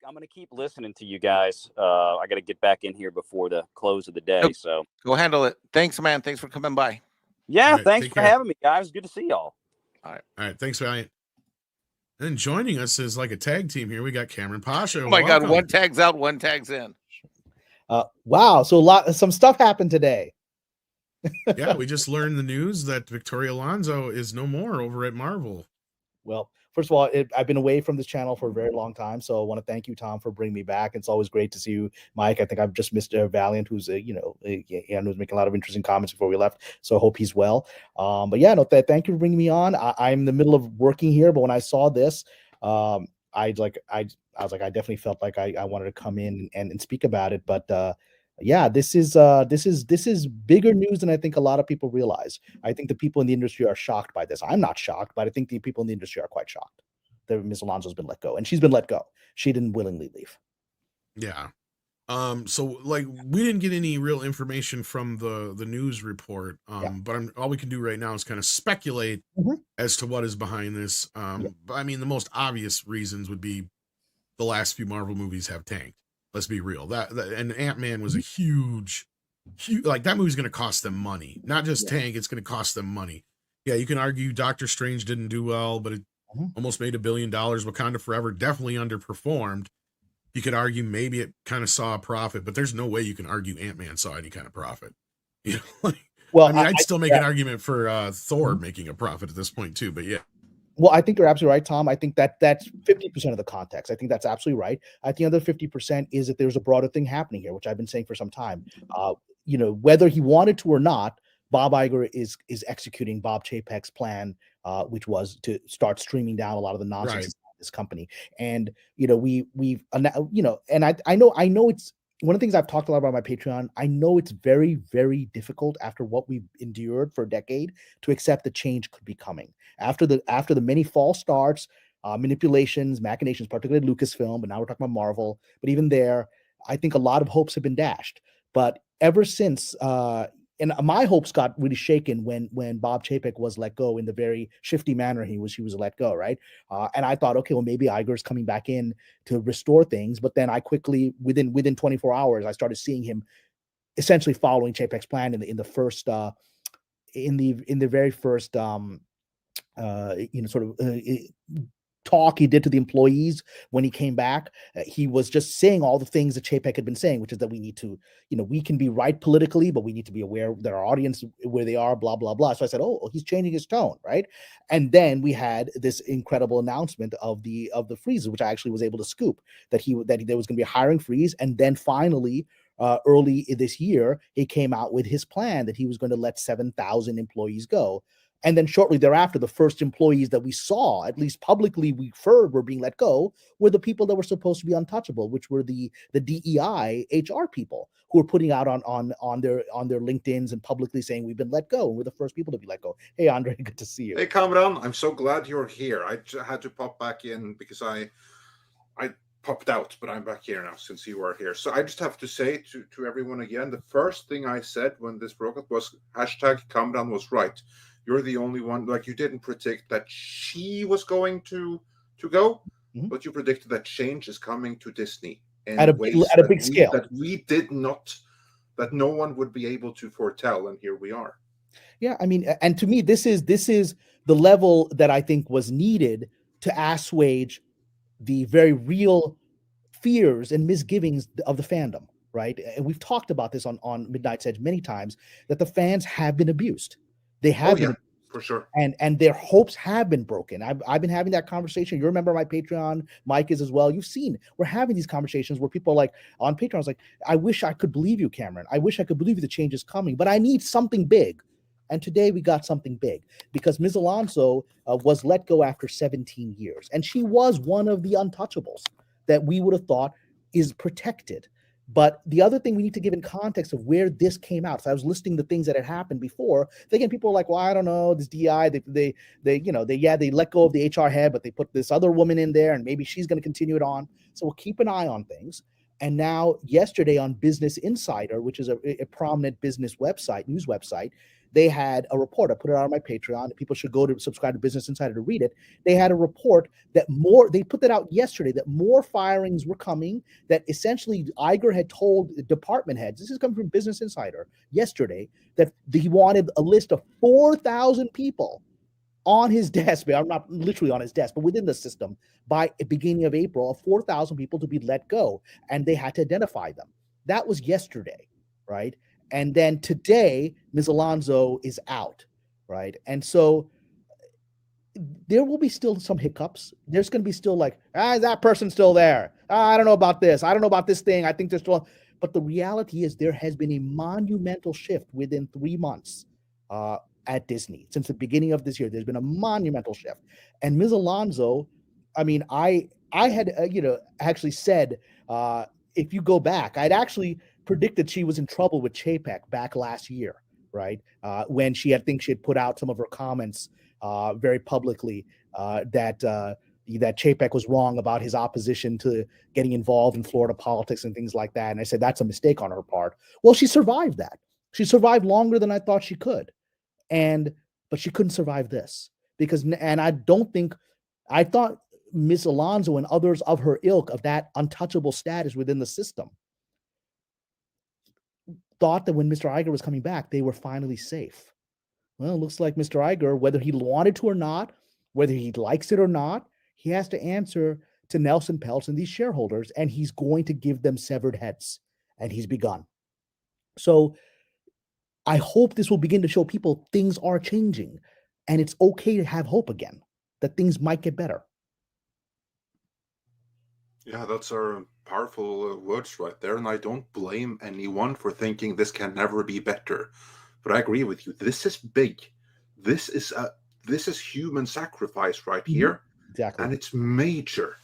I'm gonna keep listening to you guys. I got to get back in here before the close of the day. Nope. So Go handle it. Thanks, man. Thanks for coming by. Yeah, right, thanks take for care. having me, guys. Good to see y'all. All right, thanks, Valiant. And joining us is like a tag team here. We got Kamran Pasha. Oh my God, Welcome. one tag's out, one tag's in. Wow, so some stuff happened today. Yeah, we just learned the news that Victoria Alonso is no more over at Marvel. Well, first of all, I've been away from this channel for a very long time, so I want to thank you, Tom, for bringing me back. It's always great to see you, Mike. I think I've just missed Valiant, who's who's making a lot of interesting comments before we left. So I hope he's well. But yeah, no, thank you for bringing me on. I'm in the middle of working here, but when I saw this, I was like, I definitely felt like I wanted to come in and speak about it. But yeah, this is bigger news than I think a lot of people realize. I think the people in the industry are shocked by this. I'm not shocked, but I think the people in the industry are quite shocked that Ms. Alonso's been let go, and she's been let go. She didn't willingly leave. Yeah. So like we didn't get any real information from the news report. But all we can do right now is kind of speculate as to what is behind this. But I mean, the most obvious reasons would be the last few Marvel movies have tanked. Let's be real. That and Ant-Man was a huge, like that movie's going to cost them money. Not just tank, it's going to cost them money. Yeah, you can argue Doctor Strange didn't do well, but it almost made $1 billion. Wakanda Forever definitely underperformed. You could argue maybe it kind of saw a profit, but there's no way you can argue Ant-Man saw any kind of profit. You know, like, well, I mean, I'd still make an argument for Thor making a profit at this point too, but yeah. Well, I think you're absolutely right, Tom. I think that's 50% of the context. I think that's absolutely right. I think the other 50% is that there's a broader thing happening here, which I've been saying for some time. Whether he wanted to or not, Bob Iger is executing Bob Chapek's plan, which was to start streaming down a lot of the nonsense in this company. And and I know it's one of the things I've talked a lot about on my Patreon. I know it's very, very difficult after what we've endured for a decade to accept that change could be coming. After the many false starts, manipulations, machinations, particularly Lucasfilm, but now we're talking about Marvel. But even there, I think a lot of hopes have been dashed. But ever since, and my hopes got really shaken when Bob Chapek was let go in the very shifty manner he was let go, right? And I thought, okay, well, maybe Iger's coming back in to restore things. But then I quickly, within 24 hours, I started seeing him essentially following Chapek's plan in the very first talk he did to the employees when he came back. He was just saying all the things that Chapek had been saying, which is that we need to, we can be right politically, but we need to be aware that our audience, where they are, blah, blah, blah. So I said, oh, he's changing his tone, right? And then we had this incredible announcement of the freezes, which I actually was able to scoop, that there was going to be a hiring freeze. And then finally, early this year, he came out with his plan that he was going to let 7,000 employees go. And then shortly thereafter, the first employees that we saw, at least publicly we heard were being let go, were the people that were supposed to be untouchable, which were the DEI HR people who were putting out on their LinkedIns and publicly saying we've been let go. And we're the first people to be let go. Hey, Andre, good to see you. Hey, Kamran, I'm so glad you're here. I had to pop back in because I popped out, but I'm back here now since you are here. So I just have to say to everyone again, the first thing I said when this broke up was #Kamran was right. You're the only one, like you didn't predict that she was going to go, but you predicted that change is coming to Disney at a big scale that we did not, that no one would be able to foretell, and here we are. Yeah, I mean, and to me, this is the level that I think was needed to assuage the very real fears and misgivings of the fandom, right? And we've talked about this on Midnight's Edge many times, that the fans have been abused. They have been, for sure, and their hopes have been broken. I've been having that conversation. You remember my Patreon, Mike is as well. You've seen we're having these conversations where people are like on Patreon, I was like, I wish I could believe you, Kamran. I wish I could believe the change is coming, but I need something big. And today we got something big because Ms. Alonso was let go after 17 years, and she was one of the untouchables that we would have thought is protected. But the other thing we need to give in context of where this came out. So I was listing the things that had happened before. Again, people are like, well, I don't know, this DI, they let go of the HR head, but they put this other woman in there and maybe she's going to continue it on. So we'll keep an eye on things. And now yesterday on Business Insider, which is a prominent business website, news website, they had a report. I put it out on my Patreon. People should go to subscribe to Business Insider to read it. They had a report that they put that out yesterday, that more firings were coming, that essentially Iger had told department heads, this is coming from Business Insider yesterday, that he wanted a list of 4,000 people on his desk, not literally on his desk, but within the system by the beginning of April, of 4,000 people to be let go, and they had to identify them. That was yesterday, right? And then today, Ms. Alonso is out, right? And so there will be still some hiccups. There's going to be still like, is that person still there? I don't know about this. I don't know about this thing. I think there's still, but the reality is there has been a monumental shift within 3 months at Disney. Since the beginning of this year, there's been a monumental shift. And Ms. Alonso, I mean, I had, actually said, if you go back, I'd actually predicted she was in trouble with Chapek back last year, right? When she had put out some of her comments very publicly that Chapek was wrong about his opposition to getting involved in Florida politics and things like that. And I said, that's a mistake on her part. Well, she survived that. She survived longer than I thought she could. But she couldn't survive this and I thought Ms. Alonso and others of her ilk, of that untouchable status within the system, thought that when Mr. Iger was coming back, they were finally safe. Well, it looks like Mr. Iger, whether he wanted to or not, whether he likes it or not, he has to answer to Nelson Peltz and these shareholders, and he's going to give them severed heads, and he's begun. So I hope this will begin to show people things are changing, and it's okay to have hope again, that things might get better. Yeah, that's our powerful words right there, and I don't blame anyone for thinking this can never be better. But I agree with you. This is big. This is human sacrifice right here, exactly, and it's major.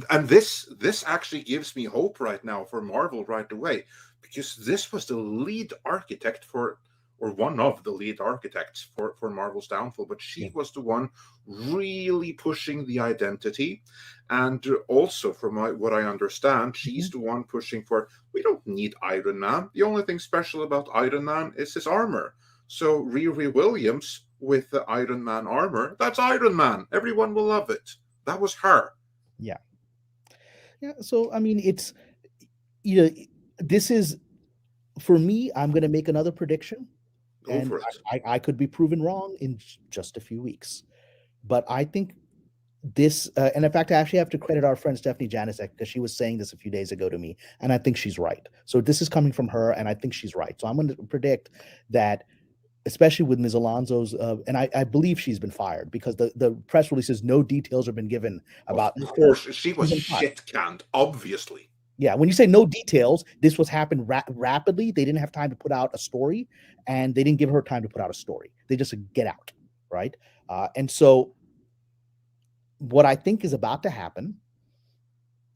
And this actually gives me hope right now for Marvel right away, because this was the lead architect for, or one of the lead architects for Marvel's downfall, but she was the one really pushing the identity. And also, from what I understand, she's the one pushing for, we don't need Iron Man. The only thing special about Iron Man is his armor. So Riri Williams with the Iron Man armor, that's Iron Man. Everyone will love it. That was her. Yeah. So, I mean, it's, this is, for me, I'm going to make another prediction. Go for it. I could be proven wrong in just a few weeks. But I think this, and in fact, I actually have to credit our friend Stephanie Janicek, because she was saying this a few days ago to me, and I think she's right. So this is coming from her, and I think she's right. So I'm going to predict that, especially with Ms. Alonso's, and I believe she's been fired, because the press release says no details have been given about. Of course, she was shit-canned, obviously. Yeah, when you say no details, this was happened rapidly. They didn't have time to put out a story, and they didn't give her time to put out a story. They just said, get out, right? And so what I think is about to happen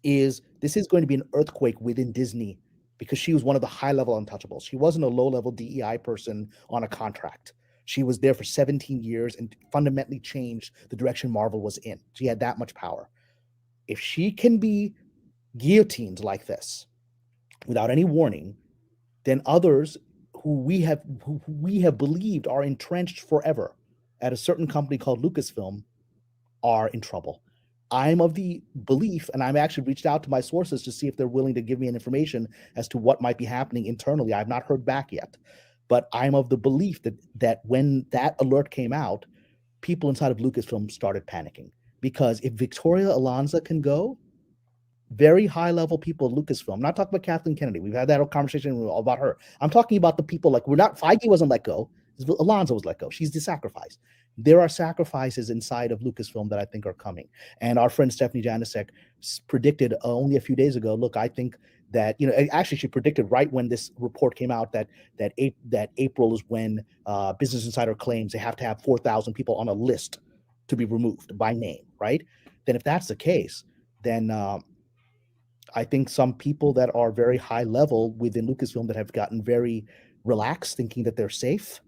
is this is going to be an earthquake within Disney, because she was one of the high-level untouchables. She wasn't a low-level DEI person on a contract. She was there for 17 years and fundamentally changed the direction Marvel was in. She had that much power. If she can be guillotined like this without any warning, then others who we have believed are entrenched forever at a certain company called Lucasfilm are in trouble. I'm of the belief, and I've actually reached out to my sources to see if they're willing to give me information as to what might be happening internally. I've not heard back yet, but I'm of the belief that when that alert came out, people inside of Lucasfilm started panicking, because if Victoria Alonso can go, very high-level people at Lucasfilm, I'm not talking about Kathleen Kennedy. We've had that conversation about her. I'm talking about the people like, Feige wasn't let go. Alonso was let go. She's the sacrifice. There are sacrifices inside of Lucasfilm that I think are coming. And our friend Stephanie Janicek predicted only a few days ago, look, I think that, actually she predicted right when this report came out that April is when Business Insider claims they have to have 4,000 people on a list to be removed by name, right? Then if that's the case, then I think some people that are very high level within Lucasfilm that have gotten very relaxed, thinking that they're safe.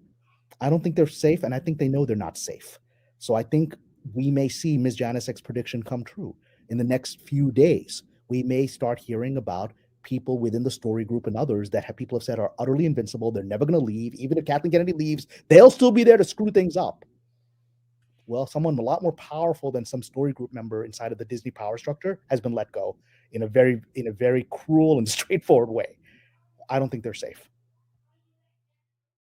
I don't think they're safe, and I think they know they're not safe. So I think we may see Ms. Janicek's prediction come true in the next few days. We may start hearing about people within the story group and others that people have said are utterly invincible. They're never going to leave. Even if Kathleen Kennedy leaves, they'll still be there to screw things up. Well, someone a lot more powerful than some story group member inside of the Disney power structure has been let go in a very cruel and straightforward way. I don't think they're safe.